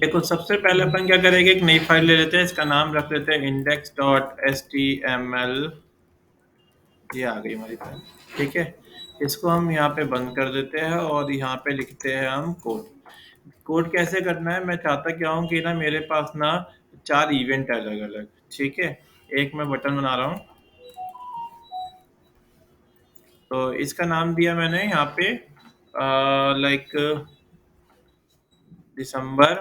देखो सबसे पहले अपन क्या करेंगे, एक नई फाइल ले लेते हैं, इसका नाम रख लेते हैं index.html। ये आ गई हमारी फाइल। ठीक है, इसको हम यहाँ पे बंद कर देते हैं और यहाँ पे लिखते हैं हम कोड। कोड कैसे करना है, मैं चाहता क्या हूँ कि ना मेरे पास ना 4 इवेंट है अलग अलग। ठीक है, एक मैं बटन बना रहा हूँ, तो इसका नाम दिया मैंने यहाँ पे like December,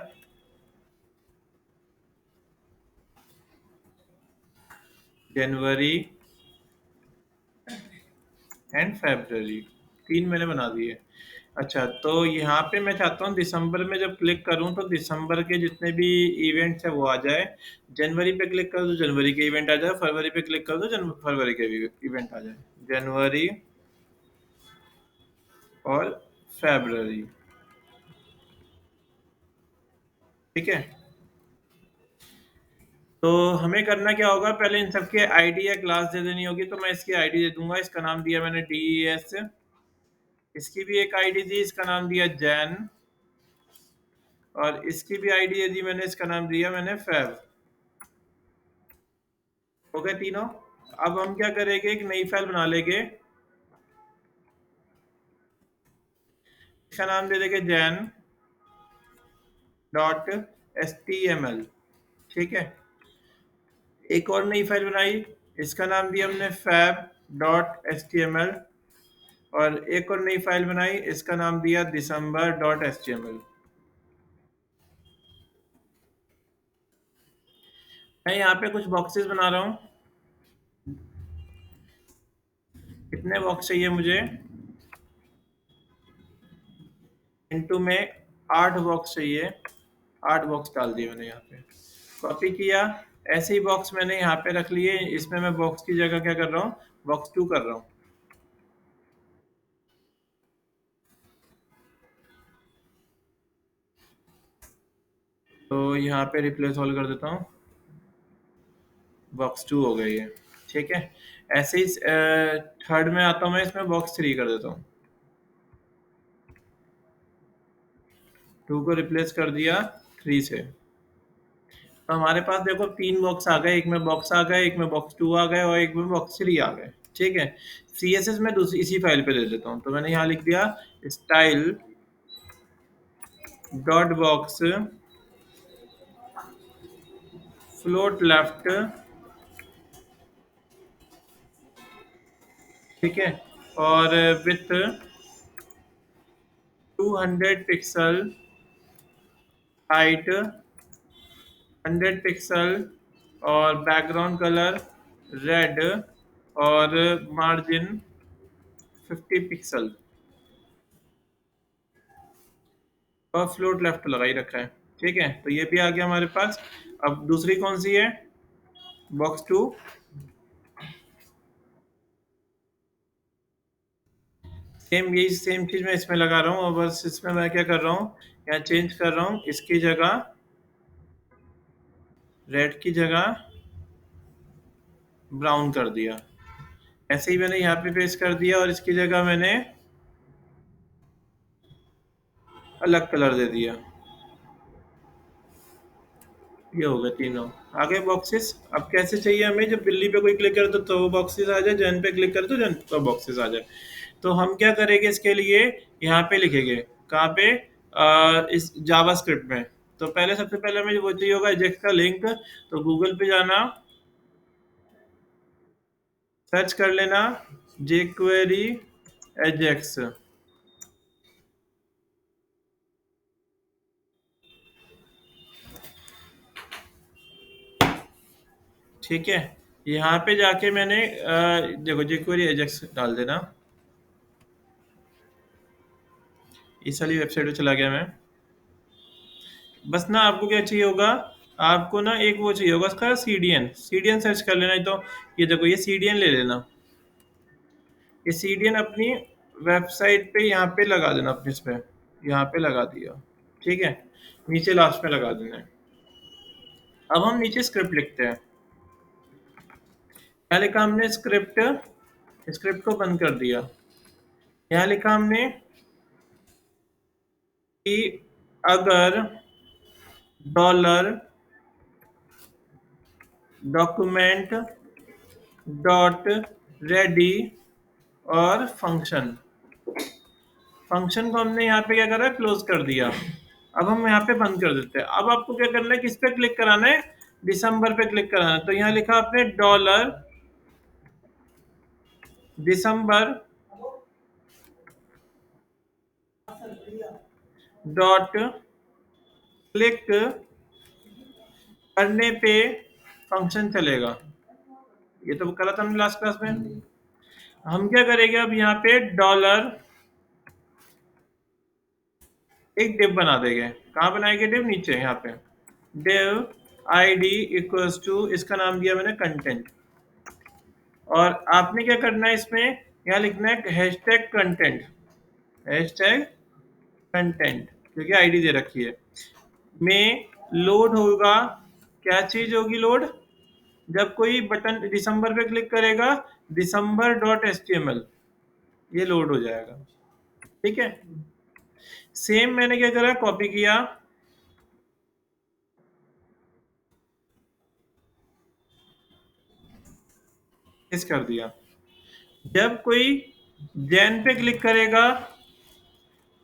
January and February. 3 मैंने बना दिए। अच्छा, तो यहाँ पे मैं चाहता हूँ दिसंबर में जब क्लिक करूँ तो दिसंबर के जितने भी इवेंट्स है वो आ जाए। जनवरी पे क्लिक करूँ तो जनवरी के इवेंट आ जाए, फरवरी पे क्लिक करूँ तो फरवरी के इवेंट आ जाए। जनवरी और फेब्रवरी। ठीक है, तो हमें करना क्या होगा, पहले इन सबके आईडी या क्लास दे देनी होगी। तो मैं इसकी आईडी दे दूंगा, इसका नाम दिया मैंने DES। इसकी भी एक आईडी दी, इसका नाम दिया जैन। और इसकी भी आईडी दी मैंने, इसका नाम दिया मैंने फेब। हो गए तीनों। अब हम क्या करेंगे, एक नई फाइल बना लेंगे, इसका नाम दे देंगे jn.html। ठीक है, एक और नई फाइल बनाई, इसका नाम दिया हमने fab.html। और एक और नई फाइल बनाई, इसका नाम दिया december.html। मैं यहाँ पे कुछ बॉक्सेस बना रहा हूँ। कितने बॉक्स चाहिए मुझे, इनटू में 8 बॉक्स चाहिए। 8 बॉक्स डाल दिए मैंने यहाँ पे, कॉपी किया। ऐसे ही बॉक्स मैंने यहाँ पे रख लिए, इसमें मैं बॉक्स की जगह क्या कर रहा हूँ, बॉक्स 2 कर रहा हूँ। तो यहाँ पे रिप्लेस ऑल कर देता हूँ, बॉक्स 2 हो गई है। ठीक है, ऐसे ही थर्ड में आता हूँ मैं, इसमें बॉक्स 3 कर देता हूँ। 2 को रिप्लेस कर दिया 3 से। तो हमारे पास देखो 3 बॉक्स आ गए, एक में बॉक्स आ गए, एक में बॉक्स 2 आ गए और एक में बॉक्स 3 आ गए। ठीक है, CSS में दूसरी इसी फाइल पे दे देता हूँ। तो मैंने यहाँ लिख दिया style dot box float left. ठीक है, और विथ 200 पिक्सल हाइट, 100 पिक्सल, और बैकग्राउंड कलर रेड, और मार्जिन 50 पिक्सल, और फ्लोट लेफ्ट लगा ही रखा है। ठीक है, तो ये भी आ गया हमारे पास। अब दूसरी कौन सी है, बॉक्स 2। सेम यही सेम चीज मैं इसमें लगा रहा हूँ, और बस इसमें मैं क्या कर रहा हूँ, यहाँ चेंज कर रहा हूँ, इसकी जगह रेड की जगह ब्राउन कर दिया। ऐसे ही मैंने यहाँ पे पेस्ट कर दिया और इसकी जगह मैंने अलग कलर दे दिया। ये हो गए तीनों, आगे बॉक्सेस। अब कैसे चाहिए हमें, जब बिल्ली पे कोई क्लिक करे तो वो बॉक्सेस आ जाए, जन पे क्लिक करे तो जन तो बॉक्सेस आ जाए। तो हम क्या करेंगे इसके लिए, यहाँ पे लिखेंगे, कहाँ पे, इस जावास्क्रिप्ट में। तो पहले सबसे पहले हमें वो चाहिए होगा एजेक्स का लिंक। तो गूगल पे जाना, सर्च कर लेना jQuery एजेक्स। ठीक है, यहाँ पे जाके मैंने देखो jQuery एजेक्स डाल देना। इस वाली वेबसाइट पे चला गया मैं। बस ना आपको क्या चाहिए होगा, आपको ना एक वो चाहिए होगा उसका CDN सर्च कर लेना। तो ये देखो, ये CDN ले लेना। ये CDN अपनी वेबसाइट पे यहाँ पे लगा देना, अपने इस पे यहाँ पे लगा दिया। ठीक है, नीचे लास्ट में लगा देना है। अब हम नीचे स्क्रिप्ट लिखते हैं। यहाँ लिखा हमने स्क्रिप्ट, स्क्रिप्ट को बंद कर दिया। यहाँ लिखा हमने कि अगर डॉलर डॉक्यूमेंट डॉट रेडी और फंक्शन। फंक्शन को हमने यहाँ पे क्या करा, क्लोज कर दिया। अब हम यहाँ पे बंद कर देते हैं। अब आपको क्या करना है, किस पे क्लिक कराना है, दिसंबर पे क्लिक कराना है। तो यहाँ लिखा आपने डॉलर दिसंबर डॉट क्लिक करने पे फंक्शन चलेगा। ये तो करा था हमने लास्ट क्लास में। हम क्या करेंगे, अब यहाँ पे डॉलर एक डिव बना देंगे। कहाँ बनाएंगे डिव, नीचे यहाँ पे डिव आईडी इक्वल्स टू, इसका नाम दिया मैंने कंटेंट। और आपने क्या करना है, इसमें यहाँ लिखना है हैशटैग कंटेंट, हैशटैग कंटेंट, क्योंकि आईडी दे रखी है। में लोड होगा, क्या चीज होगी लोड, जब कोई बटन दिसंबर पे क्लिक करेगा, December dot H T M L ये लोड हो जाएगा। ठीक है, सेम मैंने क्या करा, कॉपी किया, इस कर दिया। जब कोई जैन पे क्लिक करेगा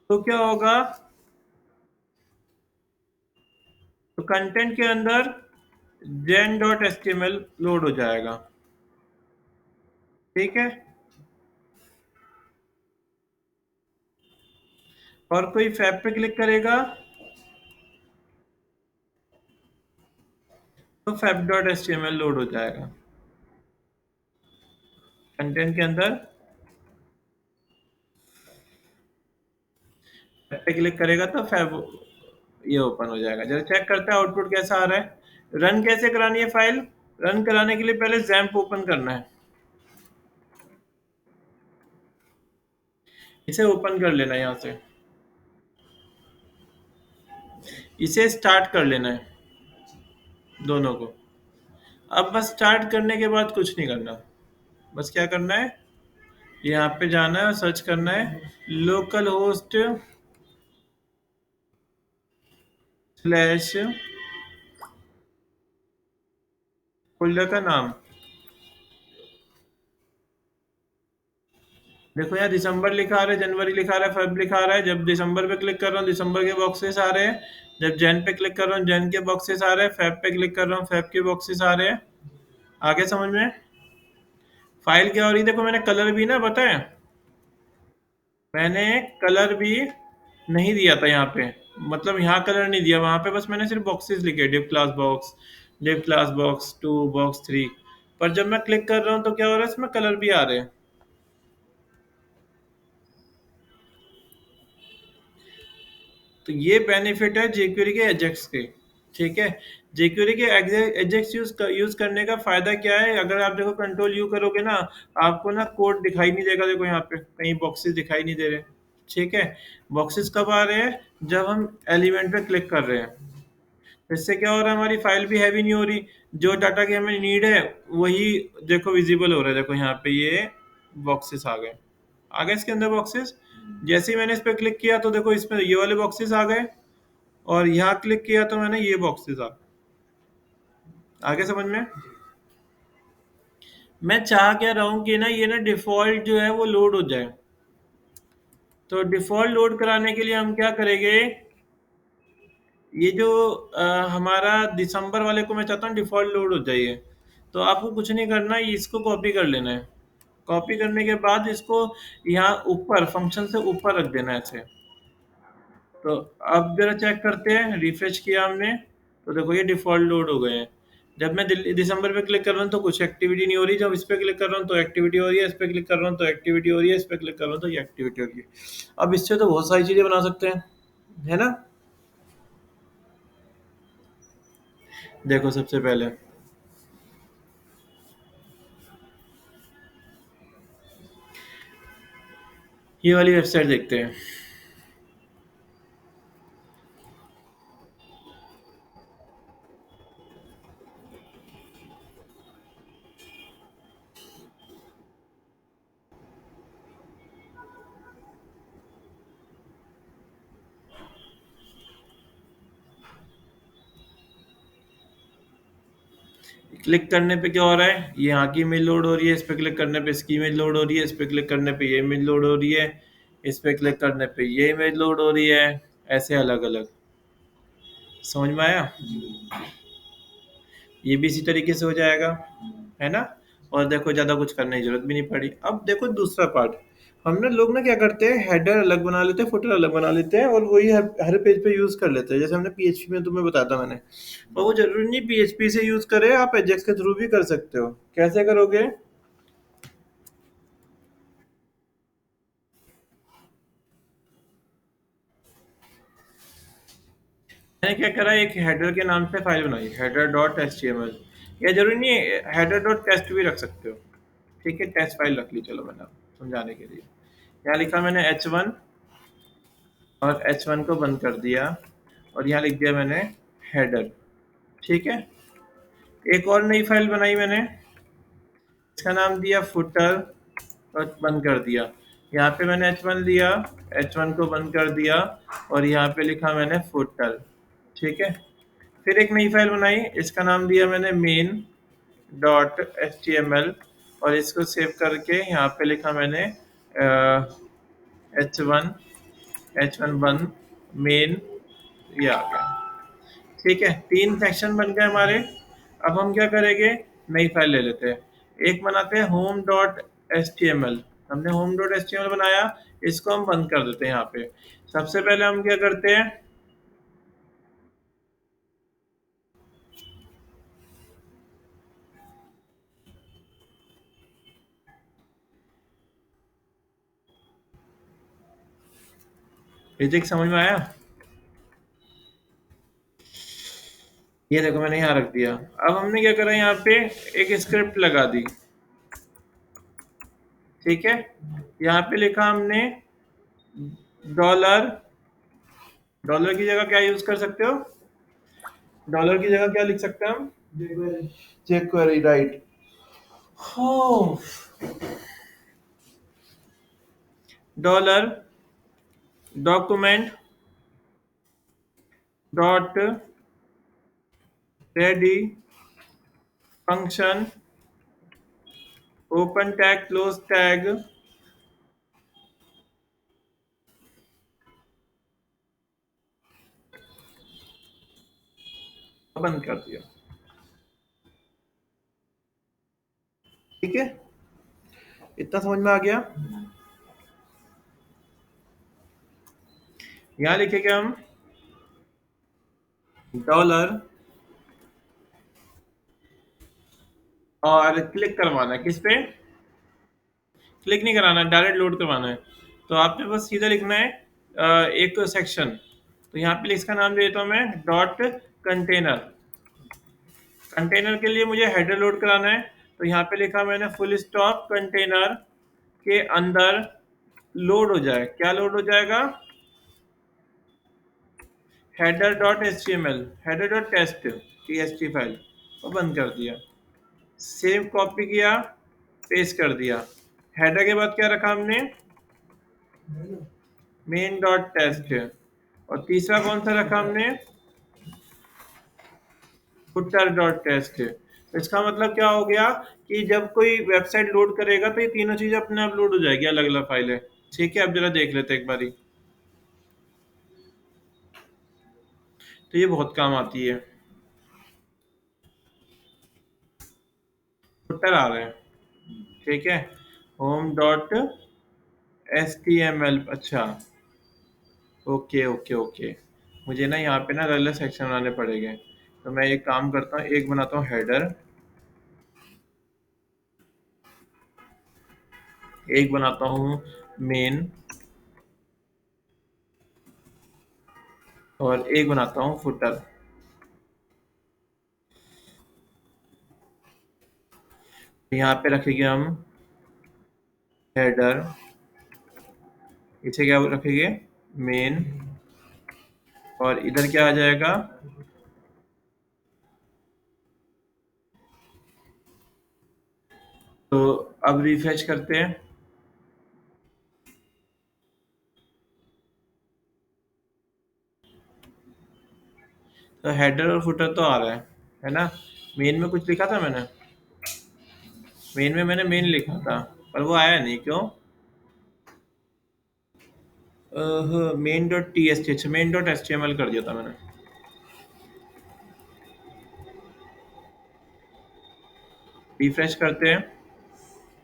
तो क्या होगा, तो कंटेंट के अंदर Jain dot H T M L load हो जाएगा। ठीक है, और कोई फैब पे क्लिक करेगा तो fab dot H T M L load हो जाएगा। कंटेंट के अंदर फैब पे क्लिक करेगा तो फैब ये ओपन हो जाएगा। जरा चेक करते हैं आउटपुट कैसा आ रहा है। रन कैसे करानी है फाइल, रन कराने के लिए पहले जैम्प ओपन करना है, इसे ओपन कर लेना है यहाँ से, इसे स्टार्ट कर लेना है दोनों को। अब बस स्टार्ट करने के बाद कुछ नहीं करना, बस क्या करना है, यहाँ पे जाना है और सर्च करना है लोकल होस्ट स्लैश फोल्डर का नाम। देखो यहाँ दिसंबर लिखा आ रहा है, जनवरी लिखा आ रहा है, फरवरी लिखा आ रहा है। जब दिसंबर पे क्लिक कर रहा हूँ दिसंबर के बॉक्सेस आ रहे हैं, जब जैन पे क्लिक कर रहा हूँ जैन के बॉक्सेस आ रहे हैं, फेब पे क्लिक कर रहा हूँ फेब के बॉक्सेस आ रहे हैं। आगे समझ में, फाइल क्या हो रही है, देखो मैंने कलर भी ना बताया, मैंने कलर भी नहीं दिया था यहाँ पे, मतलब यहाँ कलर नहीं दिया, वहां पे बस मैंने सिर्फ बॉक्सेस लिखे, div class box, div class box 2, box 3। पर जब मैं क्लिक कर रहा हूँ तो क्या हो रहा है, इसमें कलर भी आ रहे हैं। तो ये बेनिफिट है jQuery के एजेक्स के। ठीक है, jQuery के एजेक्स यूज करने का फायदा क्या है, अगर आप देखो कंट्रोल यू करोगे ना, आपको ना कोड दिखाई नहीं देगा। देखो यहाँ पे कहीं बॉक्सेस दिखाई नहीं दे रहे। ठीक है, बॉक्सेस कब आ रहे हैं, जब हम एलिमेंट पे क्लिक कर रहे हैं। इससे क्या हो रहा है, हमारी फाइल भी हैवी नहीं हो रही, जो डाटा की हमें नीड है वही देखो विजिबल हो रहा है। देखो यहाँ पे ये बॉक्सेस आ गए, आ गए इसके अंदर बॉक्सेस। जैसे ही मैंने इस पर क्लिक किया तो देखो इसमें ये वाले बॉक्सेस आ गए, और यहाँ क्लिक किया तो मैंने ये बॉक्सेस आ गए। आगे समझ में, मैं चाह क्या रहा हूँ कि ना ये ना डिफॉल्ट जो है वो लोड हो जाए। तो डिफॉल्ट लोड कराने के लिए हम क्या करेंगे, ये जो हमारा दिसंबर वाले को मैं चाहता हूँ डिफॉल्ट लोड हो जाइए। तो आपको कुछ नहीं करना है, इसको कॉपी कर लेना है। कॉपी करने के बाद इसको यहाँ ऊपर फंक्शन से ऊपर रख देना है ऐसे। तो अब जरा चेक करते हैं, रिफ्रेश किया हमने तो देखो ये डिफॉल्ट लोड हो गए हैं। जब मैं दिसंबर पे क्लिक कर रहा हूँ तो कुछ एक्टिविटी नहीं हो रही, जब इस पे क्लिक कर रहा हूँ तो एक्टिविटी हो रही है, इस पे क्लिक कर रहा हूँ तो एक्टिविटी हो रही है, इस पे क्लिक कर रहा हूँ तो ये एक्टिविटी हो रही है। अब इससे तो बहुत सारी चीजें बना सकते हैं, है ना। देखो सबसे पहले ये वाली वेबसाइट देखते हैं। क्लिक करने पे क्या हो रहा है, ये यहाँ की इमेज लोड हो रही है, इस पे क्लिक करने पे इसकी इमेज लोड हो रही है, इस पे क्लिक करने पे ये इमेज लोड हो रही है, इस पे क्लिक करने पे ये इमेज लोड हो रही है, ऐसे अलग अलग। समझ में आया? ये भी इसी तरीके से हो जाएगा, है ना। और देखो ज़्यादा कुछ करने की जरूरत भी नहीं पड़ी। अब देखो दूसरा पार्ट, हम ना लोग ना क्या करते हैं, हेडर अलग बना लेते हैं, फुटर अलग बना लेते हैं, और वही हर पेज पे यूज़ कर लेते हैं। जैसे हमने पीएचपी में तुम्हें बताया था मैंने, और वो जरूरी नहीं पीएचपी से यूज़ करे, आप एजेक्स के थ्रू भी कर सकते हो। कैसे करोगे? मैंने क्या करा, एक हेडर के नाम से फाइल बनाई, header dot H T M L. या जरूरी नहीं है, हेडर डॉट टेस्ट भी रख सकते हो। ठीक है, टेस्ट फाइल रख ली, चलो मैंने समझाने के लिए। यहाँ लिखा मैंने H1, और H1 को बंद कर दिया, और यहाँ लिख दिया मैंने हेडर। ठीक है, एक और नई फाइल बनाई मैंने, इसका नाम दिया फुटर, और बंद कर दिया। यहाँ पे मैंने H1 लिया, H1 को बंद कर दिया, और यहाँ पे लिखा मैंने फुटर। ठीक है, फिर एक नई फाइल बनाई, इसका नाम दिया मैंने main dot H T M L, और इसको सेव करके यहाँ पे लिखा मैंने H1 बंद, मेन, ये आ गया। ठीक है, 3 सेक्शन बन गए हमारे। अब हम क्या करेंगे, नई फाइल ले लेते हैं, एक बनाते हैं home dot H T M L. हमने home dot H T M L बनाया, इसको हम बंद कर देते हैं। यहाँ पे सबसे पहले हम क्या करते हैं, फिजिक्स समझ में आया? ये देखो मैंने यहाँ रख दिया। अब हमने क्या करा, यहाँ पे एक स्क्रिप्ट लगा दी। ठीक है, यहाँ पे लिखा हमने डॉलर, डॉलर की जगह क्या यूज कर सकते हो, डॉलर की जगह क्या लिख सकते हैं हम, jQuery, राइट। हो, dollar document dot ready function open tag close tag, बंद कर दिया। ठीक है, इतना समझ में आ गया। यहाँ लिखेंगे हम डॉलर, और क्लिक करवाना है किस पे, क्लिक नहीं कराना, डायरेक्ट लोड करवाना है। तो आपने बस सीधा लिखना है एक सेक्शन। तो यहाँ पे इसका नाम दे देता हूँ मैं डॉट कंटेनर। कंटेनर के लिए मुझे हेडर लोड कराना है, तो यहाँ पे लिखा मैंने फुल स्टॉप कंटेनर के अंदर लोड हो जाए, क्या लोड हो जाएगा, header dot H T M L, header dot test T S T file, और बंद कर दिया। सेव कॉपी किया, पेस्ट कर दिया। हेडर के बाद क्या रखा हमने, मेन डॉट टेस्ट, और तीसरा कौन सा रखा हमने, फुटर डॉट टेस्ट। तो इसका मतलब क्या हो गया कि जब कोई वेबसाइट लोड करेगा तो ये तीनों चीजें अपने आप लोड हो जाएगी, अलग अलग फाइलें। ठीक है, अब जरा देख लेते हैं एक बारी। तो ये बहुत काम आती है, फुटर आ रहे हैं। ठीक है, home dot S T M L, अच्छा, ओके ओके ओके। मुझे ना यहाँ पे ना अलग अलग सेक्शन बनाने पड़ेंगे। तो मैं एक काम करता हूँ, एक बनाता हूँ हेडर, एक बनाता हूँ मेन, और एक बनाता हूँ फुटर। यहाँ पे रखेंगे हम हेडर, इसे क्या रखेंगे, मेन, और इधर क्या आ जाएगा, तो अब रिफ्रेश करते हैं। तो हेडर और फुटर तो आ रहा है ना। मेन में कुछ लिखा था मैंने। मेन में मैंने मेन लिखा था, पर वो आया नहीं, क्यों? Main dot T S T, अच्छा main dot H T M L कर दिया था मैंने। रिफ्रेश करते हैं,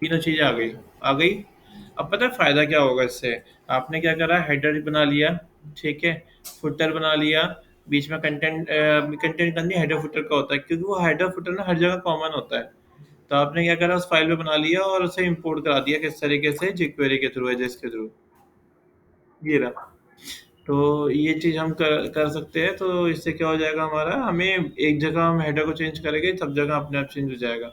तीनों चीज़ें आ गई। आ गई। अब पता है फ़ायदा क्या होगा इससे? आपने क्या करा, हेडर बना लिया, ठीक है, फुटर बना लिया, बीच में कंटेंट, कंटेंट करनी हेडर फुटर का होता है, क्योंकि वो हेडर फुटर ना हर जगह कॉमन होता है। तो आपने क्या करा, उस फाइल में बना लिया और उसे इंपोर्ट करा दिया, किस तरीके से, jQuery के थ्रू, एजेस के थ्रू। ये रहा। तो ये चीज़ हम कर सकते हैं, तो इससे क्या हो जाएगा हमारा, हमें एक जगह हम हेडर को चेंज करेंगे, सब जगह अपने आप चेंज हो जाएगा।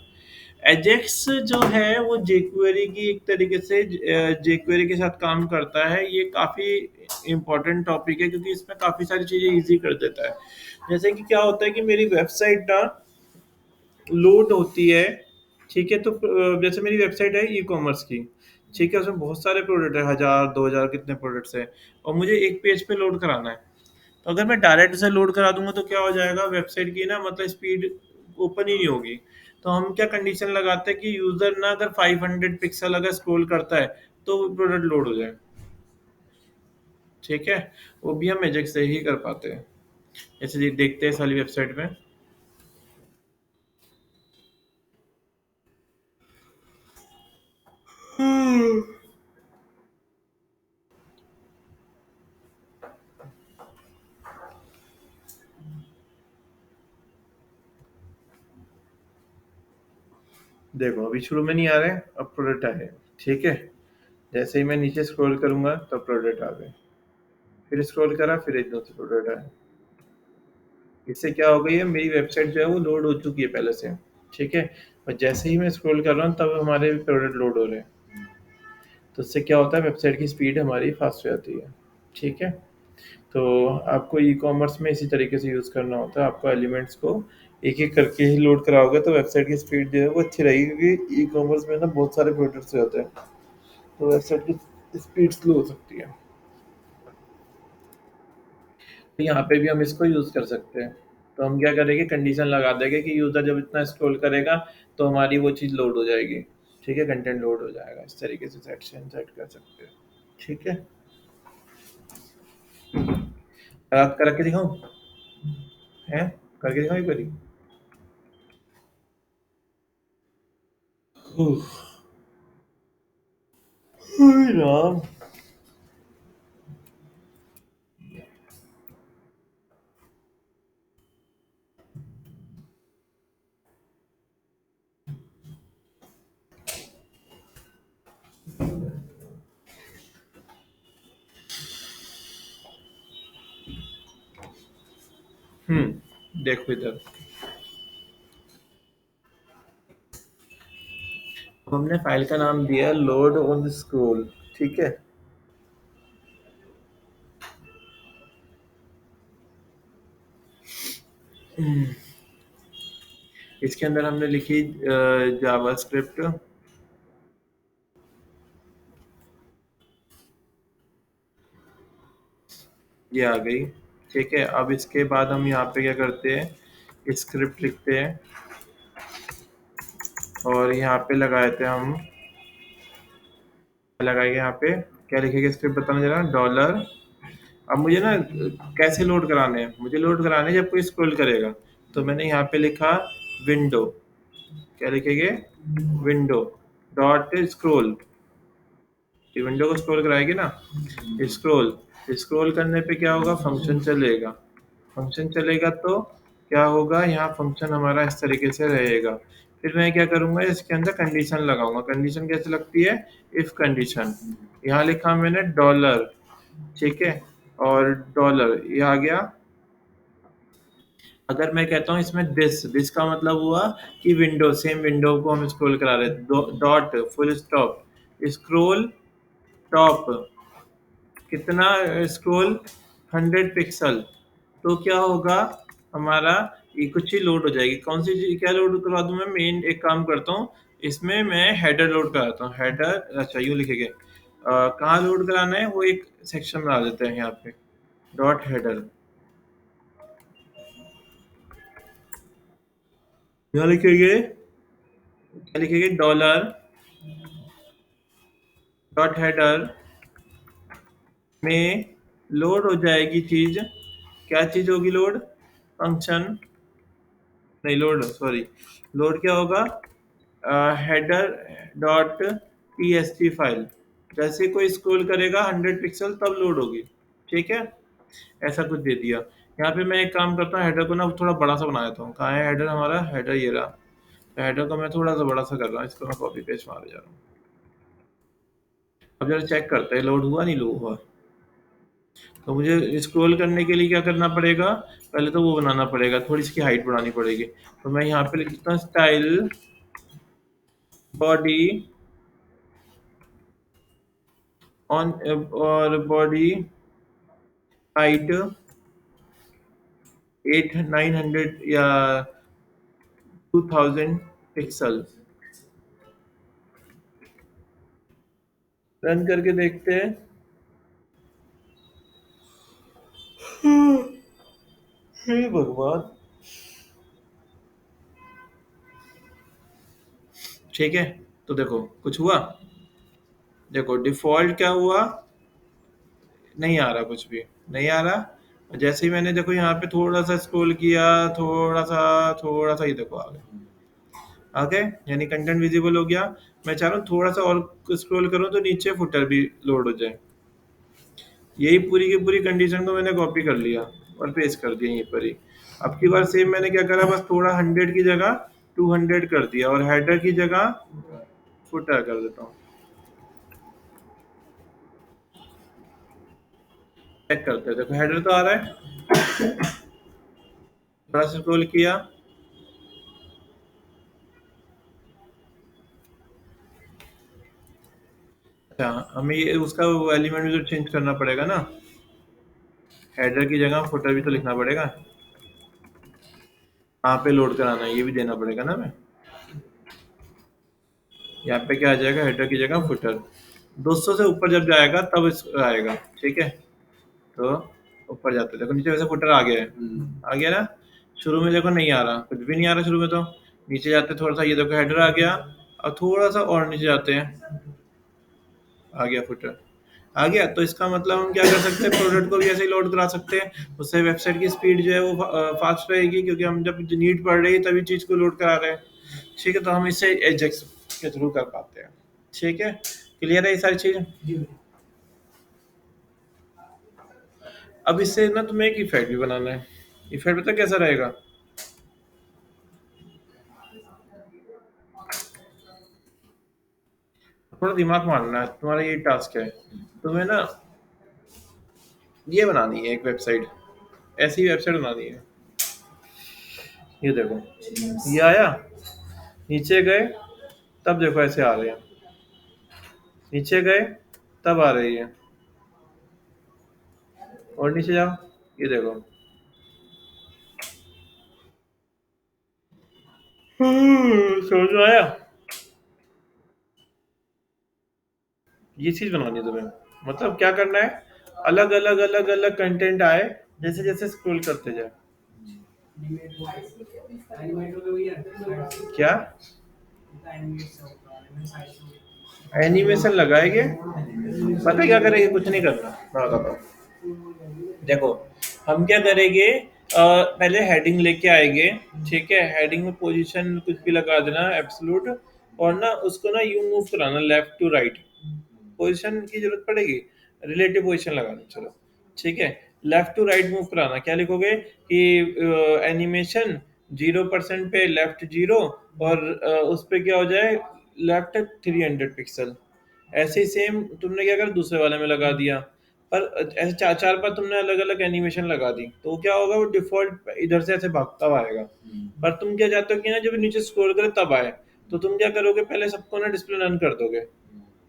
एजेक्स जो है वो jQuery की एक तरीके से jQuery के साथ काम करता है। ये काफ़ी इम्पोर्टेंट टॉपिक है, क्योंकि इसमें काफ़ी सारी चीज़ें इजी कर देता है। जैसे कि क्या होता है कि मेरी वेबसाइट ना लोड होती है, ठीक है, तो जैसे मेरी वेबसाइट है ई कॉमर्स की, ठीक है, उसमें बहुत सारे प्रोडक्ट है, 1000 2000 कितने प्रोडक्ट्स है, और मुझे एक पेज पे लोड कराना है। तो अगर मैं डायरेक्ट से लोड करा दूंगा तो क्या हो जाएगा, वेबसाइट की ना मतलब स्पीड ओपन ही नहीं होगी। तो हम क्या कंडीशन लगाते हैं कि यूजर ना अगर 500 पिक्सल अगर स्क्रॉल करता है तो प्रोडक्ट लोड हो जाए, ठीक है। वो भी हम एजेक्स से ही कर पाते हैं। जैसे देखते हैं इस वाली वेबसाइट में। देखो अभी शुरू में नहीं आ रहे, अब प्रोडक्ट आए, ठीक है। जैसे ही मैं नीचे स्क्रॉल करूंगा तब प्रोडक्ट आ गए, फिर स्क्रॉल करा, फिर एक दो प्रोडक्ट आए। इससे क्या हो गई है, मेरी वेबसाइट जो है वो लोड हो चुकी है पहले से, ठीक है। और जैसे ही मैं स्क्रॉल कर रहा हूँ तब हमारे प्रोडक्ट लोड हो रहे हैं। तो इससे क्या होता है, वेबसाइट की स्पीड हमारी फास्ट हो जाती है, ठीक है। तो आपको ई कॉमर्स में इसी तरीके से यूज़ करना होता है, आपको एलिमेंट्स को एक एक करके ही लोड कराओगे तो वेबसाइट की स्पीड जो है वो अच्छी रहेगी, क्योंकि ई कॉमर्स में ना बहुत सारे प्रोडक्ट्स होते हैं, तो वेबसाइट की स्पीड स्लो हो सकती है। तो यहाँ पे भी हम इसको यूज़ कर सकते हैं। तो हम क्या करेंगे, कंडीशन लगा देंगे कि यूज़र जब इतना स्क्रॉल करेगा तो हमारी वो चीज़ लोड हो जाएगी, ठीक है, कंटेंट लोड हो जाएगा। इस तरीके से सेट कर सकते हैं, ठीक है। करके दिखाऊं? है, करके दिखाऊं एक बारी? उफ, ओए राम। देखो इधर, अब हमने फाइल का नाम दिया लोड ऑन स्क्रोल, ठीक है। इसके अंदर हमने लिखी जावास्क्रिप्ट, ये आ गई, ठीक है। अब इसके बाद हम यहाँ पे क्या करते हैं, स्क्रिप्ट लिखते हैं, और यहाँ पे लगाए थे हम, लगाएंगे यहाँ पे, क्या लिखेंगे स्क्रिप्ट बताना जरा, डॉलर। अब मुझे ना कैसे लोड कराने हैं, मुझे लोड कराने हैं जब कोई स्क्रॉल करेगा। तो मैंने यहाँ पे लिखा विंडो, क्या लिखेंगे, विंडो डॉट स्क्रॉल, ये विंडो को स्क्रॉल कराएगी ना, स्क्रॉल। स्क्रॉल करने पे क्या होगा, फंक्शन चलेगा। फंक्शन चलेगा तो क्या होगा, यहाँ फंक्शन हमारा इस तरीके से रहेगा। फिर मैं क्या करूँगा, इसके अंदर कंडीशन लगाऊंगा। कंडीशन कैसे लगती है, इफ कंडीशन। यहाँ लिखा मैंने डॉलर, ठीक है, और डॉलर ये आ गया। अगर मैं कहता हूँ इसमें दिस, दिस का मतलब हुआ कि विंडो, सेम विंडो को हम स्क्रॉल करा रहे हैं, dot full stop scroll top, कितना स्क्रॉल, 100 पिक्सल। तो क्या होगा हमारा, ये कुछ ही लोड हो जाएगी। कौन सी चीज, क्या लोड करवा दूं मैं, मेन एक काम करता हूँ, इसमें मैं हेडर लोड कराता हूँ, हेडर, अच्छा यूँ लिखेंगे, कहाँ लोड कराना है, वो एक सेक्शन बना देते हैं यहाँ पे, डॉट हेडर। यहाँ लिखेंगे, क्या लिखेंगे, डॉलर डॉट हेडर में लोड हो जाएगी चीज। क्या चीज होगी लोड? फंक्शन, नहीं लोड, सॉरी, लोड क्या होगा, हेडर डॉट pst फाइल। जैसे कोई स्क्रॉल करेगा 100 पिक्सल तब लोड होगी। ठीक है, ऐसा कुछ दे दिया। यहाँ पे मैं एक काम करता हूँ, हेडर को ना थोड़ा बड़ा सा बना देता हूँ। कहाँ है हेडर हमारा? हेडर ये रहा। तो हेडर को मैं थोड़ा सा बड़ा सा कर रहा हूँ, इसको मैं कॉपी पेस्ट मारे जा रहा हूँ। अब जरा चेक करते हैं लोड हुआ नहीं लोड हुआ। तो मुझे स्क्रॉल करने के लिए क्या करना पड़ेगा? पहले तो वो बनाना पड़ेगा, थोड़ी सी हाइट बढ़ानी पड़ेगी। तो मैं यहाँ पे लिख देता हूँ स्टाइल बॉडी ऑन, और बॉडी हाइट 900 या 2000 पिक्सल। रन करके देखते हैं। हे भगवान। ठीक है, तो देखो कुछ हुआ। देखो डिफॉल्ट क्या हुआ, नहीं आ रहा, कुछ भी नहीं आ रहा। जैसे ही मैंने देखो यहाँ पे थोड़ा सा स्क्रॉल किया, थोड़ा सा ये देखो आ गया। आ गए, यानी कंटेंट विजिबल हो गया। मैं चाह रहा हूँ थोड़ा सा और स्क्रॉल करूँ तो नीचे फुटर भी लोड हो जाए। यही पूरी की पूरी कंडीशन को मैंने कॉपी कर लिया और पेस्ट कर दिया यहीं पर ही। अब की बार सेम मैंने क्या करा, बस थोड़ा 100 की जगह 200 कर दिया और हेडर की जगह फुटर कर देता हूँ। चेक करते हैं, देखो हेडर तो आ रहा है। थोड़ा सा स्क्रॉल किया, अच्छा हमें ये उसका एलिमेंट भी तो चेंज करना पड़ेगा ना। हेडर की जगह फुटर भी तो लिखना पड़ेगा। कहाँ पे लोड कराना है ये भी देना पड़ेगा ना। मैं यहाँ पे क्या आ जाएगा, हेडर की जगह फुटर। 200 से ऊपर जब जाएगा तब आएगा। ठीक है, तो ऊपर जाते हैं। देखो नीचे वैसे फुटर आ गया है, आ गया ना। शुरू में देखो नहीं आ रहा, कुछ भी नहीं आ रहा शुरू में। तो नीचे जाते थोड़ा सा, ये देखो हेडर आ गया। और थोड़ा सा और नीचे जाते हैं, आ गया फुटर। आ गया, तो इसका मतलब हम क्या कर सकते हैं, प्रोडक्ट को भी ऐसे ही लोड करा सकते हैं। उससे वेबसाइट की स्पीड जो है वो फास्ट रहेगी, क्योंकि हम जब नीड पड़ रही है तभी चीज को लोड करा रहे हैं। ठीक है, तो हम इसे एजेक्स के थ्रू कर पाते हैं। ठीक है, क्लियर है ये सारी चीजें। अब इससे ना तुम्हें एक इफेक्ट भी बनाना है। इफेक्ट पता कैसा रहेगा? थोड़ा दिमाग मारना है, तुम्हारा ये टास्क है। तुम्हें ना ये बनानी है एक वेबसाइट, ऐसी वेबसाइट बनानी है। ये देखो, ये आया, नीचे गए तब देखो ऐसे आ रहे हैं, नीचे गए तब आ रही है, और नीचे जाओ, ये देखो। समझ में आया? ये चीज बनानी है तुम्हें। मतलब क्या करना है, अलग अलग अलग अलग कंटेंट आए जैसे जैसे स्क्रॉल करते जाए। क्या एनिमेशन लगाएंगे? पता है क्या करेंगे, कुछ नहीं करना, मैं बताता हूँ। देखो हम क्या करेंगे, पहले हेडिंग लेके आएंगे। ठीक है, हेडिंग में पोजीशन कुछ भी लगा देना एब्सोल्यूट, और ना उसको ना यूं मूव कराना लेफ्ट टू राइट। पोजीशन की जरूरत पड़ेगी, रिलेटिव पोजीशन लगाना, चलो। ठीक है, लेफ्ट टू राइट मूव कराना। क्या लिखोगे कि एनिमेशन 0% पे लेफ्ट 0, और उस पे क्या हो जाए, लेफ्ट 300 पिक्सल। ऐसे ही सेम तुमने क्या कर दूसरे वाले में लगा दिया। पर ऐसे चार चार बार तुमने अलग अलग एनिमेशन लगा दी, तो क्या होगा, वो डिफॉल्ट इधर से ऐसे भागता हुआ आएगा। पर तुम क्या चाहते हो कि ना जब नीचे स्क्रॉल करे तब आए, तो तुम क्या करोगे, पहले सबको ना डिस्प्ले रन कर दोगे।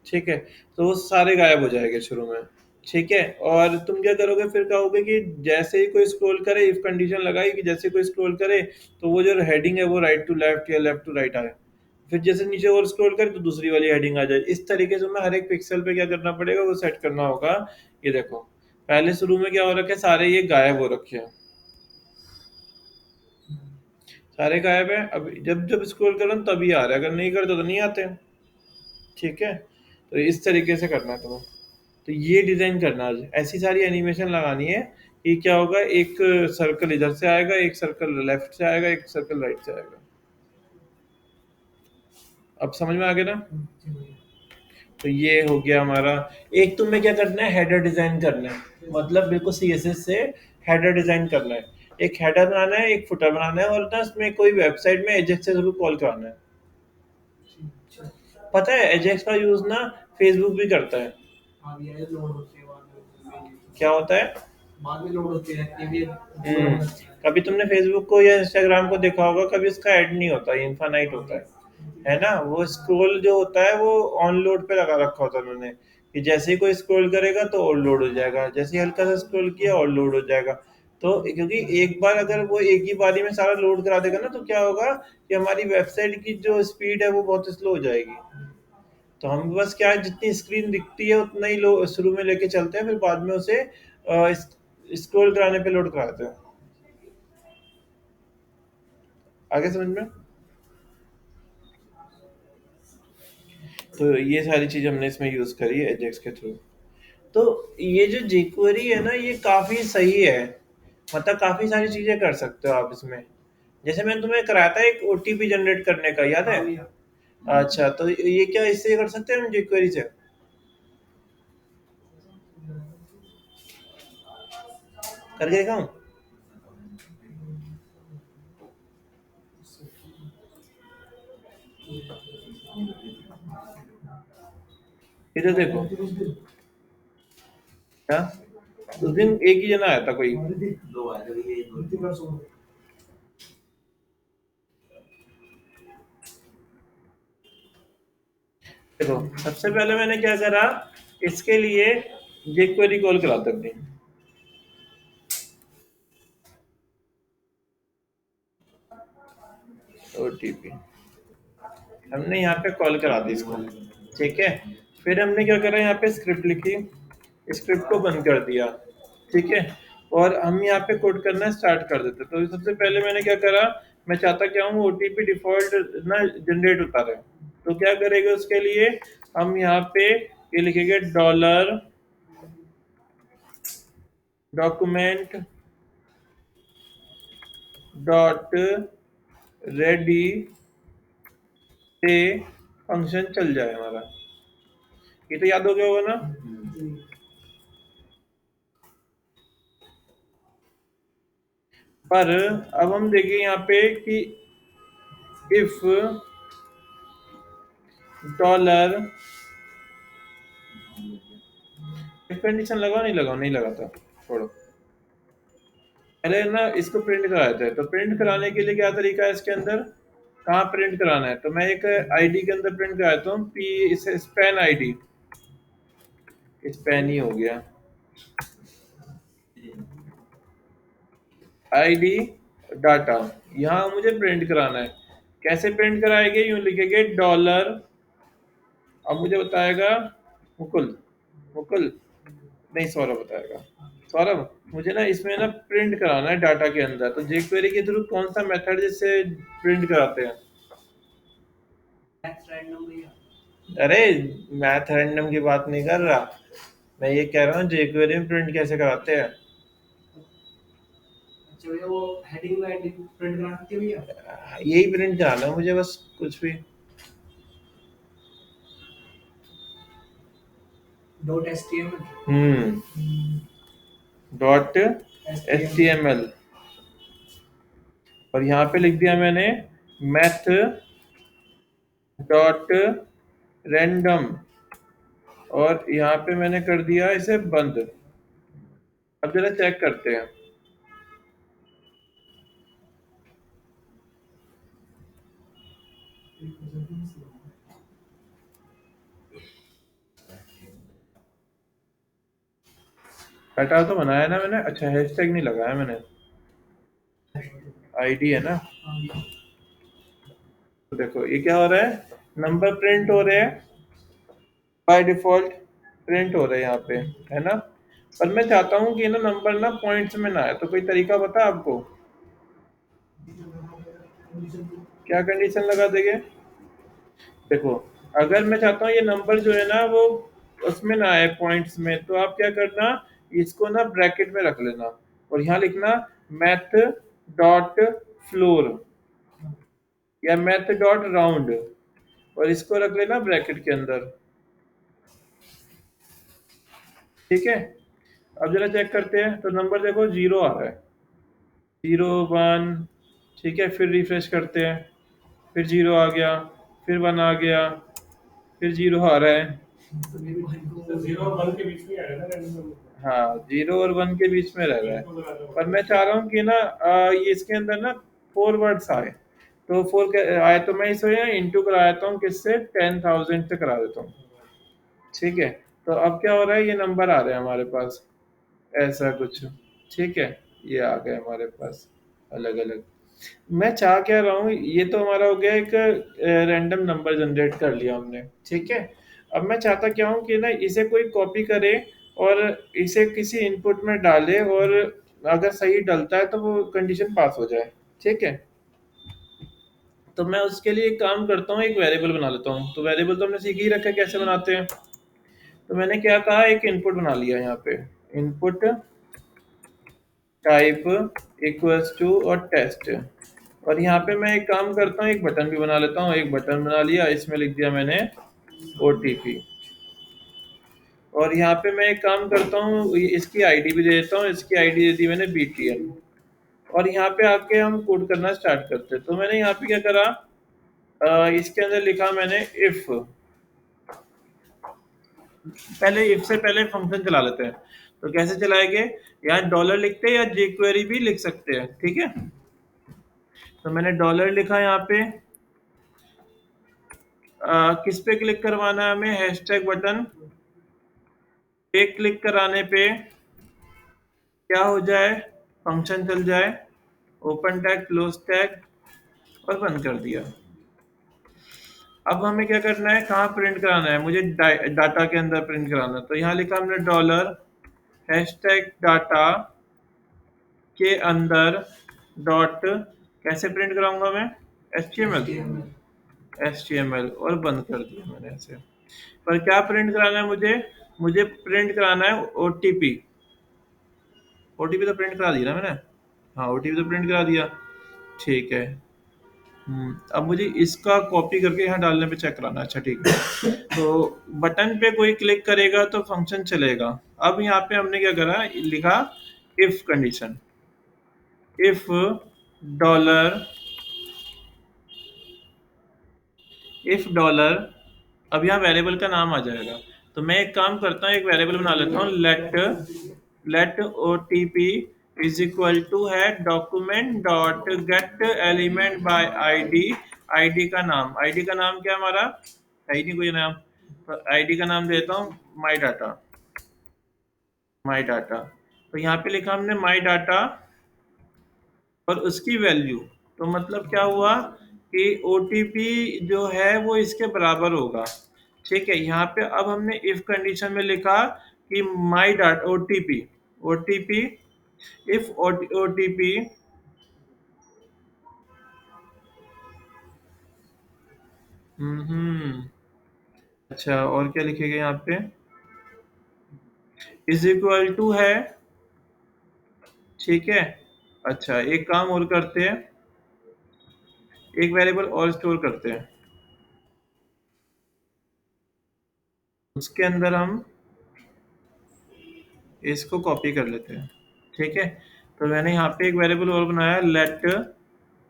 ठीक है, तो वो सारे गायब हो जाएंगे शुरू में। ठीक है, और तुम क्या करोगे, फिर कहोगे कि जैसे ही कोई स्क्रॉल करे, इफ कंडीशन लगाई कि जैसे कोई स्क्रॉल करे तो वो जो हेडिंग है वो राइट टू लेफ्ट या लेफ्ट टू राइट आए। फिर जैसे नीचे और स्क्रॉल करे तो दूसरी वाली हेडिंग आ जाए। इस तरीके से हमें हर एक पिक्सल पे क्या करना पड़ेगा, वो सेट करना होगा। ये देखो, पहले शुरू में क्या हो रखा है, सारे ये गायब हो रखे हैं, सारे गायब है। अब जब जब स्क्रॉल करो तभी आ रहा है, अगर नहीं करते तो नहीं आते। ठीक है, तो इस तरीके से करना है तुम्हें। तो ये डिजाइन करना आज, ऐसी सारी एनिमेशन लगानी है कि क्या होगा, एक सर्कल इधर से आएगा, एक सर्कल लेफ्ट से आएगा, एक सर्कल राइट से आएगा। अब समझ में आ गया ना। तो ये हो गया हमारा। एक तुम्हें क्या करना है, हेडर डिजाइन करना है, मतलब बिल्कुल सीएसएस से हेडर डिजाइन करना है। एक हेडर बनाना है, एक फुटर बनाना है, और ना उसमें कोई वेबसाइट में एजेक्स से जरूर कॉल कराना है। पता है एजेक्स का यूज ना फेसबुक भी करता है। क्या होता है, बाद में लोड होती रहती है कभी तुमने फेसबुक को या इंस्टाग्राम को देखा होगा, कभी उसका ऐड नहीं होता, इनफाइनाइट होता है ना। वो स्क्रॉल जो होता है वो ऑन लोड पे लगा रखा होता है उन्होंने, कि जैसे ही कोई स्क्रॉल करेगा तो और लोड हो जाएगा, जैसे ही हल्का सा स्क्रॉल किया और लोड हो जाएगा। तो क्योंकि एक बार अगर वो एक ही बारी में सारा लोड करा देगा ना, तो क्या होगा कि हमारी वेबसाइट की जो स्पीड है वो बहुत स्लो हो जाएगी। तो हम बस क्या है, जितनी स्क्रीन दिखती है उतना ही लो शुरू में लेके चलते हैं, फिर बाद में उसे स्क्रॉल कराने पे लोड कराते हैं। आगे समझ में। तो ये सारी चीज हमने इसमें यूज करी है एजेक्स के थ्रू। तो ये जो jQuery है ना, ये काफी सही है, मतलब काफी सारी चीजें कर सकते हो आप इसमें। जैसे मैंने तुम्हें कराया था एक ओटीपी जनरेट करने का, याद है। अच्छा, तो ये क्या इससे कर सकते हैं हम jQuery से। करके दिखाऊं। इधर देखो। क्या, उस दिन एक ही जना आया था कोई। दो आए थे ये देखो, सबसे पहले मैंने क्या करा, इसके लिए jQuery कॉल करा सकते हैं। ओटीपी हमने यहाँ पे कॉल करा दी इसको। ठीक है, फिर हमने क्या करा, यहाँ पे स्क्रिप्ट लिखी, स्क्रिप्ट को बंद कर दिया। ठीक है, और हम यहाँ पे कोड करना स्टार्ट कर देते। तो सबसे पहले मैंने क्या करा, मैं चाहता क्या हूँ, ओटीपी डिफॉल्ट ना जनरेट होता रहे। तो क्या करेंगे उसके लिए, हम यहाँ पे ये लिखेंगे डॉलर डॉक्यूमेंट डॉट रेडी से फंक्शन चल जाए हमारा। ये तो याद हो गया होगा ना। पर अब हम देखें यहाँ पे कि इफ डॉलर कंडीशन लगाओ, नहीं लगाओ, नहीं लगाता, छोड़ो। पहले ना इसको प्रिंट कराते हैं। तो प्रिंट कराने के लिए क्या तरीका है इसके अंदर, कहाँ प्रिंट कराना है, तो मैं एक आईडी के अंदर प्रिंट कराता हूँ, पी इसे स्पैन आईडी, स्पैन ही हो गया, आईडी डाटा, यहाँ मुझे प्रिंट कराना है। कैसे प्रिंट कराएंगे, यूं लिखेंगे डॉलर, अब मुझे बताएगा मुकुल, मुकुल नहीं सौरभ बताएगा। सौरभ, मुझे ना इसमें ना प्रिंट कराना है डाटा के अंदर, तो jQuery के थ्रू कौन सा मेथड जिससे प्रिंट कराते हैं। अरे, मैथ रैंडम की बात नहीं कर रहा, मैं ये कह रहा हूँ jQuery में प्रिंट कैसे कराते हैं। अच्छा भैया, वो हेडिंग में प्रिंट कराते हैं भैया, यही प्रिंट कराना है मुझे, बस कुछ भी। डॉट एचटीएमएल, डॉट एचटीएमएल, और यहाँ पे लिख दिया मैंने मैथ डॉट रैंडम, और यहाँ पे मैंने कर दिया इसे बंद। अब जरा चेक करते हैं। डाटा तो बनाया ना मैंने, अच्छा हैशटैग नहीं लगाया मैंने, आईडी है ना। तो देखो ये क्या हो रहा है, नंबर प्रिंट हो रहे हैं, बाय डिफॉल्ट प्रिंट हो रहे हैं यहाँ पे, है ना। पर मैं चाहता हूँ कि ना नंबर ना पॉइंट्स में ना आए, तो कोई तरीका बता आपको। क्या कंडीशन लगा देंगे? देखो, अगर मैं चाहता हूँ ये नंबर जो है ना वो उसमें ना आए पॉइंट्स में, तो आप क्या करना, इसको ना ब्रैकेट में रख लेना और यहाँ लिखना मैथ डॉट फ्लोर या मैथ डॉट राउंड, और इसको रख लेना ब्रैकेट के अंदर। ठीक है, अब जरा चेक करते हैं, तो नंबर देखो 0 आ रहा है, 0 1। ठीक है, फिर रिफ्रेश करते हैं, फिर 0 आ गया, फिर 1 आ गया, फिर 0 आ रहा है। हाँ, 0 और 1 के बीच में रह रहा है, पर मैं चाह रहा हूँ कि ना ये इसके अंदर ना 4 वर्ड्स आए, तो 4 आए तो मैं इसे इंटू करा देता हूँ, किससे 10,000 से करा देता हूँ। ठीक है, तो अब क्या हो रहा है, ये नंबर आ रहे हैं हमारे पास, ऐसा कुछ। ठीक है, ये आ गए हमारे पास अलग अलग। मैं चाह क्या रहा हूँ, ये तो हमारा हो गया एक रैंडम नंबर जनरेट कर लिया हमने। ठीक है, अब मैं चाहता क्या हूँ कि ना इसे कोई कॉपी करे और इसे किसी इनपुट में डाले, और अगर सही डलता है तो वो कंडीशन पास हो जाए। ठीक है, तो मैं उसके लिए एक काम करता हूँ, एक वेरिएबल बना लेता हूँ। तो वेरिएबल तो हमने सीख ही रखा है कैसे बनाते हैं। तो मैंने क्या कहा, एक इनपुट बना लिया यहाँ पे, इनपुट टाइप इक्वल्स टू और टेस्ट, और यहाँ पे मैं एक काम करता हूँ, एक बटन भी बना लेता हूँ। एक बटन बना लिया, इसमें लिख दिया मैंने OTP, और यहाँ पे मैं एक काम करता हूँ, इसकी आईडी भी दे देता हूँ। इसकी आईडी दे दी मैंने BTN, और यहाँ पे आके हम कोड करना स्टार्ट करते हैं। तो मैंने यहाँ पे क्या करा, इसके अंदर लिखा मैंने इफ, पहले इफ से पहले फंक्शन चला लेते हैं। तो कैसे चलाएंगे, यहाँ डॉलर लिखते हैं या jQuery भी लिख सकते हैं। ठीक है, तो मैंने डॉलर लिखा यहाँ पे, किस पे क्लिक करवाना है हमें, हैशटैग बटन पे क्लिक कराने पे क्या हो जाए, फंक्शन चल जाए, ओपन टैग क्लोज टैग, और बंद कर दिया। अब हमें क्या करना है, कहाँ प्रिंट कराना है, मुझे डाटा के अंदर प्रिंट कराना है। तो यहाँ लिखा हमने डॉलर हैशटैग डाटा के अंदर डॉट, कैसे प्रिंट कराऊंगा मैं, HTML, और बंद कर दिया मैंने ऐसे। पर क्या प्रिंट कराना है मुझे, मुझे प्रिंट कराना है OTP। OTP तो प्रिंट करा दिया ना मैंने, हाँ OTP तो प्रिंट करा दिया। ठीक है, अब मुझे इसका कॉपी करके यहाँ डालने पे चेक कराना है। अच्छा ठीक है, तो बटन पे कोई क्लिक करेगा तो फंक्शन चलेगा। अब यहाँ पे हमने क्या करा, लिखा if condition, if dollar, if dollar, अब यहाँ वेरिएबल का नाम आ जाएगा। तो मैं एक काम करता हूँ, एक वेरिएबल बना लेता हूँ, let OTP is equal to है document dot get element by ID. ID का नाम, आईडी का नाम क्या हमारा है ही नहीं कोई नाम, तो आईडी का नाम देता हूँ माई डाटा, माई डाटा। तो यहाँ पे लिखा हमने माई डाटा और उसकी वैल्यू, तो मतलब क्या हुआ कि OTP जो है वो इसके बराबर होगा। ठीक है, यहाँ पे अब हमने इफ कंडीशन में लिखा कि माई data OTP, OTP if OTP, हम्म, अच्छा और क्या लिखेगा यहाँ पे, इज इक्वल टू है। ठीक है, अच्छा एक काम और करते हैं, एक वेरिएबल और स्टोर करते हैं, उसके अंदर हम इसको कॉपी कर लेते हैं। ठीक है, तो मैंने यहाँ पे एक वेरिएबल और बनाया लेट,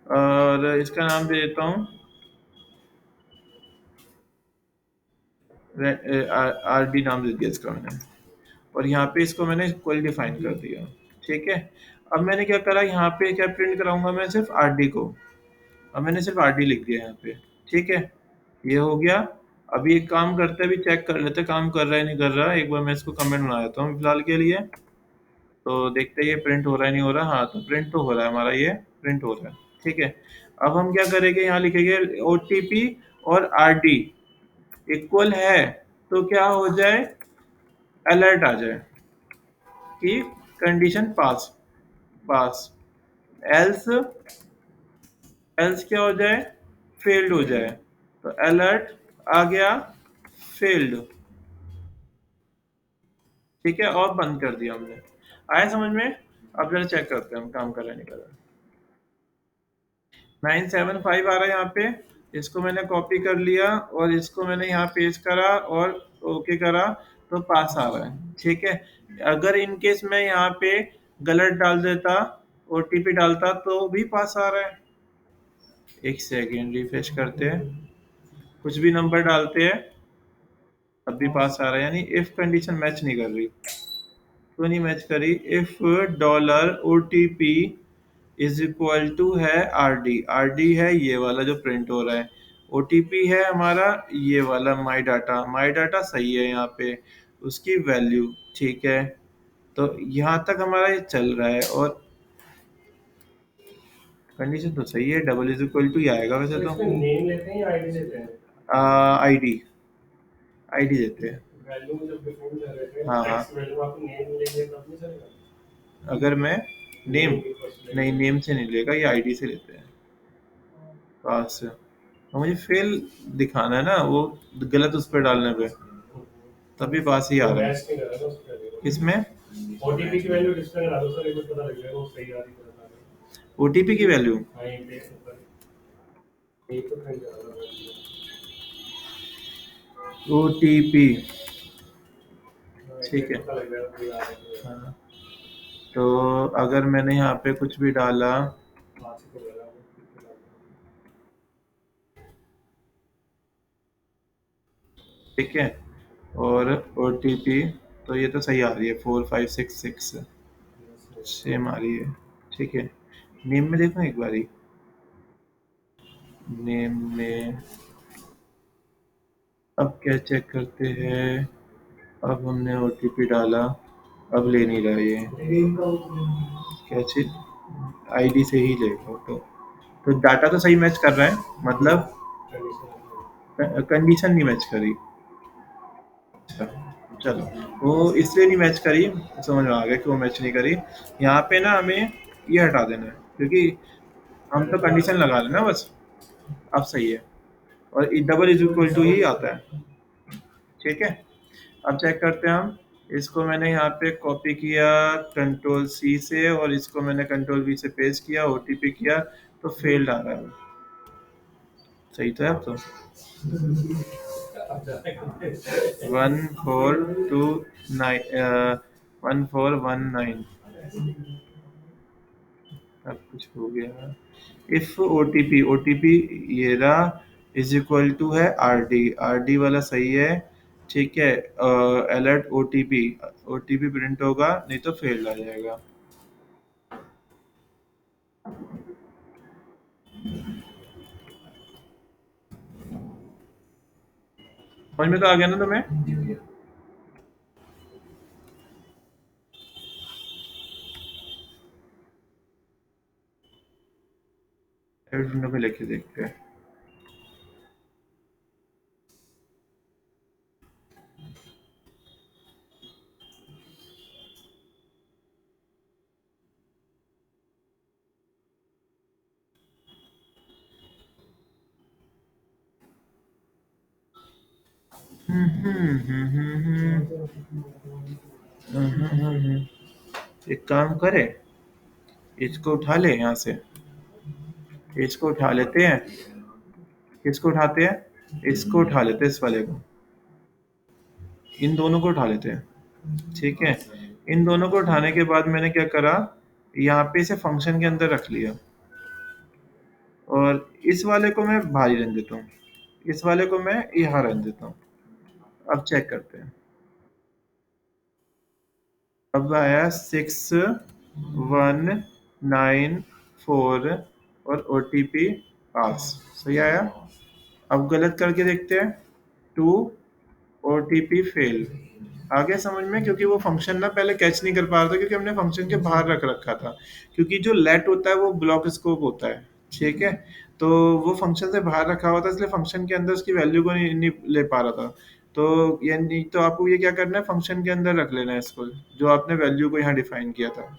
और इसका नाम दे देता हूँ RD, नाम दे दिया इसका मैंने, और यहाँ पे इसको मैंने इक्वल डिफाइन कर दिया। ठीक है, अब मैंने क्या करा, यहाँ पे क्या प्रिंट कराऊंगा मैं, सिर्फ RD को। अब मैंने सिर्फ RD लिख दिया यहाँ पे। ठीक है, ये हो गया। अभी एक काम करते हैं, अभी चेक कर लेते हैं काम कर रहा है नहीं कर रहा। एक बार मैं इसको कमेंट बना देता हूँ फिलहाल के लिए, तो देखते हैं ये प्रिंट हो रहा है नहीं हो रहा। हाँ, तो प्रिंट तो हो रहा है हमारा, ये प्रिंट हो रहा है। ठीक है, अब हम क्या करेंगे, यहाँ लिखेंगे OTP और RD इक्वल है, तो क्या हो जाए, अलर्ट आ जाए कि कंडीशन पास, पास, एल्स एल्स क्या हो जाए, फेल्ड हो जाए। तो अलर्ट आ गया फेल्ड, ठीक है, और बंद कर दिया हमने। आया समझ में? अब जरा चेक करते हैं हम काम कर रहे हैं नहीं कर रहे। 975 आ रहा है यहाँ पे, इसको मैंने कॉपी कर लिया और इसको मैंने यहाँ पेस्ट करा और ओके करा, तो पास आ रहा है, ठीक है। अगर इन केस मैं यहाँ पे गलत डाल देता, ओटीपी डालता, तो भी पास आ रहा है। एक सेकेंड रिफ्रेश करते हैं, कुछ भी नंबर डालते हैं, अब भी पास आ रहा है, यानी इफ कंडीशन मैच नहीं कर रही। क्यों नहीं मैच करी? If dollar OTP is equal to है आरडी, आरडी है ये वाला जो प्रिंट हो रहा है, ओटीपी है हमारा ये वाला माई डाटा, माई डाटा सही है यहाँ पे, उसकी वैल्यू, ठीक है। तो यहाँ तक हमारा ये चल रहा है और कंडीशन तो सही है, डबल इज इक्वल टू ही आएगा वैसे तो। नेम लेते हैं या आईडी देते हैं? आईडी, आईडी देते हैं। वैल्यू जब डिफाइन कर रहे थे, हाँ हाँ, वैल्यू आपको नेम लेंगे तब नहीं चलेगा? अगर मैं नेम, नहीं नेम से नहीं लेगा, ये आईडी से लेते हैं पास से। और मुझे फेल दिखाना है ना, वो गलत उस पर डालने पे, तभी पास ही आ रहा है। किसमें? ओटीपी की वैल्यू डिस्प्ले करा दो सर, एक बार पता लग जाएगा वो सही आ रही है। ओटीपी की वैल्यू, हाँ ये देख सकते हैं, ये तो प्रिंट कर रहा है ओटीपी, ठीक है। हाँ, तो अगर मैंने यहाँ पे कुछ भी डाला, ठीक है, और ओटीपी, तो ये तो सही आ रही है, 4566 सेम आ रही है, ठीक है। नेम में देखो एक बारी, नेम में अब क्या चेक करते हैं, अब हमने ओटीपी डाला, अब ले नहीं रहा ये, क्या चीज, आईडी से ही लेगा तो डाटा तो सही मैच कर रहा है, मतलब कंडीशन नहीं मैच करी। अच्छा, चलो, वो इसलिए नहीं मैच करी, समझ में आ गया क्यों मैच नहीं करी। यहाँ पे ना हमें ये हटा देना है, क्योंकि हम तो कंडीशन लगा रहे ना बस। अब सही है, और डबल इज इक्वल टू ही आता है, ठीक है। अब चेक करते हैं हम, इसको मैंने यहाँ पे कॉपी किया कंट्रोल सी से, और इसको मैंने कंट्रोल वी से पेस्ट किया, ओटीपी किया, तो फेल्ड आ रहा है। सही तो है अब तो। 1419 अब कुछ हो गया। इफ ओटीपी, ओटीपी ये रहा, इज इक्वल टू है आरडी, आरडी वाला सही है, ठीक है। अलर्ट ओटीपी, ओटीपी प्रिंट होगा, नहीं तो फेल आ जाएगा। समझ में तो आ गया ना तुम्हें? विंडो पे लेके देखते हैं। एक काम करे, इसको उठा ले यहाँ से, इसको उठा लेते हैं, किसको उठाते हैं, इसको उठा लेते हैं, इस वाले को, इन दोनों को उठा लेते हैं, ठीक है। इन दोनों को उठाने के बाद मैंने क्या करा, यहाँ पे इसे फंक्शन के अंदर रख लिया, और इस वाले को मैं बाहर ही रहने देता हूँ, इस वाले को मैं यहाँ रहने देता हूँ। अब चेक करते हैं, अब आया 6194 और ओटीपी पास, सही आया। अब गलत करके देखते हैं, 2 ओटीपी फेल। आ गया समझ में? क्योंकि वो फंक्शन ना पहले कैच नहीं कर पा रहा था, क्योंकि हमने फंक्शन के बाहर रख रखा था, क्योंकि जो लेट होता है वो ब्लॉक स्कोप होता है, ठीक है। तो वो फंक्शन से बाहर रखा हुआ था, इसलिए फंक्शन के अंदर उसकी वैल्यू को नहीं ले पा रहा था। तो ये नहीं, तो आपको ये क्या करना है, फंक्शन के अंदर रख लेना है इसको, जो आपने वैल्यू को यहाँ डिफाइन किया था,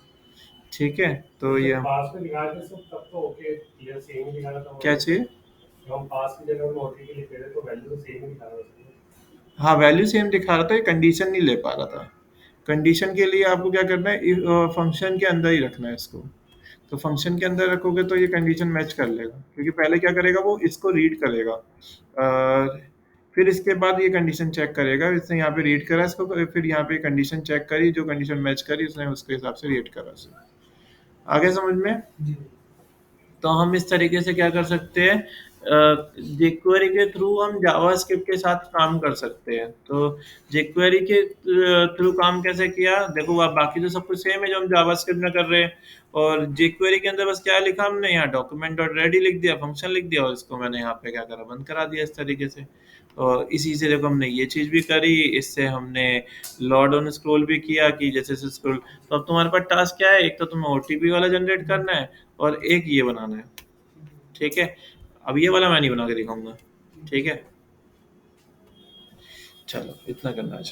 ठीक है, तो ये पास में दिखा रहे थे सब, तब तो ओके क्लियर सेम ही दिखा रहा था क्या वो। चाहिए? जब हम पास की जगह में ओटीपी लिख रहे थे तो वैल्यू तो सेम ही दिखा रहा था। हाँ, वैल्यू सेम दिखा रहा था, ये कंडीशन नहीं ले पा रहा था। कंडीशन के लिए आपको क्या करना है, फंक्शन के अंदर ही रखना है इसको। तो फंक्शन के अंदर रखोगे तो ये कंडीशन मैच कर लेगा, क्योंकि पहले क्या करेगा, वो इसको रीड करेगा, फिर इसके बाद ये कंडीशन चेक करेगा, इसने यहाँ पे रीड करा इसको, फिर यहाँ पे कंडीशन चेक करी, जो कंडीशन मैच करी उसने उसके हिसाब से रीड करा उसे। आगे समझ में? जी। तो हम इस तरीके से क्या कर सकते हैं, jQuery के थ्रू हम जावास्क्रिप्ट के साथ काम कर सकते हैं। तो jQuery के थ्रू काम कैसे किया, देखो आप, बाकी तो सब कुछ सेम है जो हम जावास्क्रिप्ट में कर रहे हैं, और jQuery के अंदर बस क्या लिखा हमने, यहाँ डॉक्यूमेंट डॉट रेडी लिख दिया, फंक्शन लिख दिया, और इसको मैंने यहाँ पे क्या करा, बंद करा दिया इस तरीके से। और इसी से देखो हमने ये चीज़ भी करी, इससे हमने लॉर्ड ऑन स्क्रॉल भी किया कि जैसे जैसे स्क्रॉल। तो अब तुम्हारे पास टास्क क्या है, एक तो तुम्हें ओटीपी वाला जनरेट करना है, और एक ये बनाना है। ठीक है, अब ये वाला मैं नहीं बना के दिखाऊंगा। ठीक है, चलो इतना करना है।